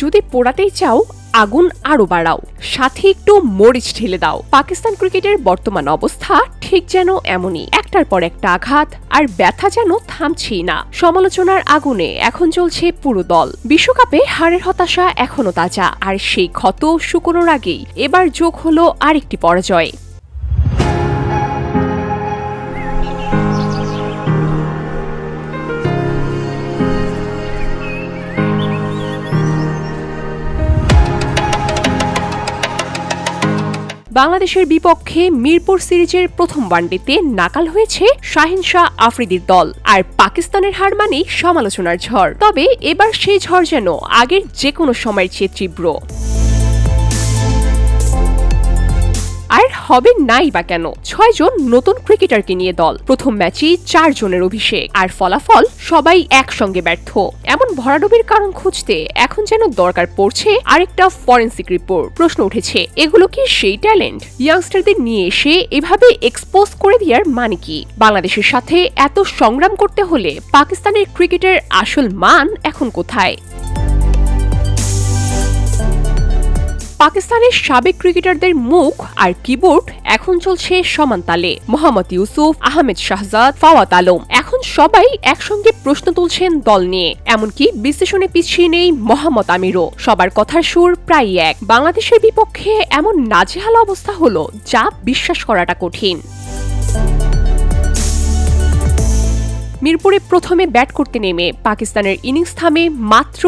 যদি পোড়াতেই চাও আগুন আরো বাড়াও, সাথে একটু মরিচ ঢেলে দাও। পাকিস্তান ক্রিকেটের বর্তমান অবস্থা ঠিক যেন এমনই, একটার পর একটা আঘাত আর ব্যথা যেন থামছেই না। সমালোচনার আগুনে এখন চলছে পুরো দল। বিশ্বকাপে হারের হতাশা এখনো তাজা, আর সেই ক্ষত শুকোনোর আগেই এবার যোগ হলো আরেকটি পরাজয়। বাংলাদেশের বিপক্ষে মিরপুর সিরিজের প্রথম ওয়ানডেতে নাকাল হয়েছে শাহিন শাহ আফ্রিদির দল, আর পাকিস্তানের হার মানেই সমালোচনার ঝড়। তবে এবার সেই ঝড় যেন আগের যে কোনো সময়ের চেয়ে তীব্র। আর হবে নাই বা কেন, 6 জন নতুন ক্রিকেটারকে নিয়ে দল, প্রথম ম্যাচেই 4 জনের অভিষেক, আর ফলাফল সবাই একসঙ্গে ব্যর্থ। এমন ভরাডুবির কারণ খুঁজতে এখন যেন দরকার পড়ছে আরেকটা ফরেনসিক রিপোর্ট। প্রশ্ন উঠেছে, এগুলো কি সেই ট্যালেন্ট? ইয়াংস্টারদের নিয়ে এসে এভাবে এক্সপোজ করে দেওয়ার মানে কি? বাংলাদেশের সাথে এত সংগ্রাম করতে হলে পাকিস্তানের ক্রিকেটের আসল মান এখন কোথায়? পাকিস্তানের সাবেক ক্রিকেটারদের মুখ আর কিবোর্ড এখন চলছে সমান তালে। মোহাম্মদ ইউসুফ, আহমেদ শাহজাদ, ফাওয়াদ আলম, এখন সবাই একসঙ্গে প্রশ্ন তুলছেন দল নিয়ে। এমনকি বিশ্লেষণে পিছিয়ে নেই মোহাম্মদ আমিরও। সবার কথার সুর প্রায় এক। বাংলাদেশের বিপক্ষে এমন নাজেহাল অবস্থা হলো যা বিশ্বাস করাটা কঠিন। মিরপুরে প্রথমে ব্যাট করতে নেমে পাকিস্তানের ইনিংস থামে মাত্র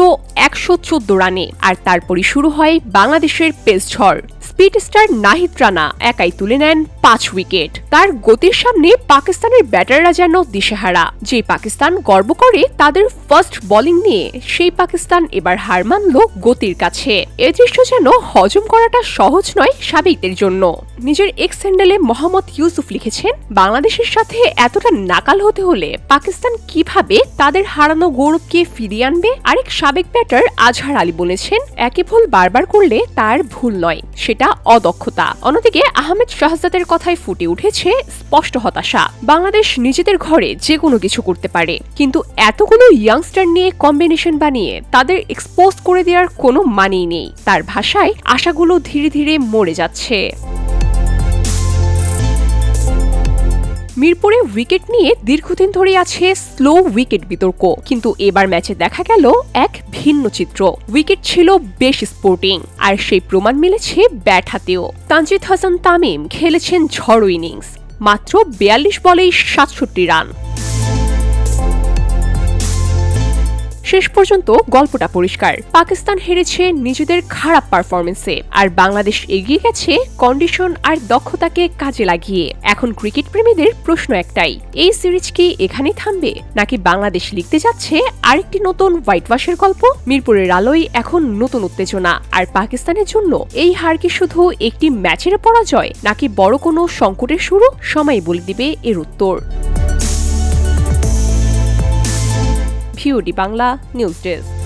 114 রানে, আর তারপরই শুরু হয় বাংলাদেশের পেস ঝড়। স্পিড স্টার নাহিদ রানা একাই তুলে নেন 5 উইকেট। তার গতির সামনে পাকিস্তানের ব্যাটাররা যেন দিশেহারা। যে পাকিস্তান গর্ব করে তাদের ফার্স্ট বোলিং নিয়ে, সেই পাকিস্তান এবার হার মানল গতির কাছে। এ দৃশ্য যেন হজম করাটা সহজ নয় সাবেকদের জন্য। নিজের এক্স হ্যান্ডেলে মোহাম্মদ ইউসুফ লিখেছেন, বাংলাদেশের সাথে এতটা নাকাল হতে হলে পাকিস্তান কিভাবে তাদের হারানো গৌরবকে ফিরিয়ে আনবে? আরেক সাবেক ব্যাটার আজহার আলী বলেছেন, একই ভুল বারবার করলে তার ভুল নয়, সেটা অদক্ষতা। অন্যদিকে আহমেদ শাহজাদের কথায় ফুটে উঠেছে স্পষ্ট হতাশা। বাংলাদেশ নিজেদের ঘরে যে কোনো কিছু করতে পারে, কিন্তু এতগুলো ইয়াংস্টার নিয়ে কম্বিনেশন বানিয়ে তাদের এক্সপোজ করে দেওয়ার কোনো মানেই নেই। তার ভাষায় আশাগুলো ধীরে ধীরে মরে যাচ্ছে। মিরপুরে উইকেট নিয়ে দীর্ঘদিন ধরে আছে স্লো উইকেট বিতর্ক, কিন্তু এবার ম্যাচে দেখা গেল এক ভিন্ন চিত্র। উইকেট ছিল বেশ স্পোর্টিং, আর সেই প্রমাণ মিলেছে ব্যাট হাতেও। তানজিদ হাসান তামিম খেলেছেন ঝড়ো ইনিংস, মাত্র 42 বলেই 67 রান। শেষ পর্যন্ত গল্পটা পরিষ্কার, পাকিস্তান হেরেছে নিজেদের খারাপ পারফরমেন্সে, আর বাংলাদেশ এগিয়ে গেছে কন্ডিশন আর দক্ষতাকে কাজে লাগিয়ে। এখন ক্রিকেট প্রেমীদের প্রশ্ন একটাই, এই সিরিজ কি এখানেই থামবে, নাকি বাংলাদেশ লিখতে যাচ্ছে আরেকটি নতুন হোয়াইট ওয়াশের গল্প? মিরপুরের আলোয় এখন নতুন উত্তেজনা, আর পাকিস্তানের জন্য এই হার কি শুধু একটি ম্যাচের পরাজয়, নাকি বড় কোনো সংকটের শুরু? সময় বলে দিবে এর উত্তর। VOD Bangla news desk.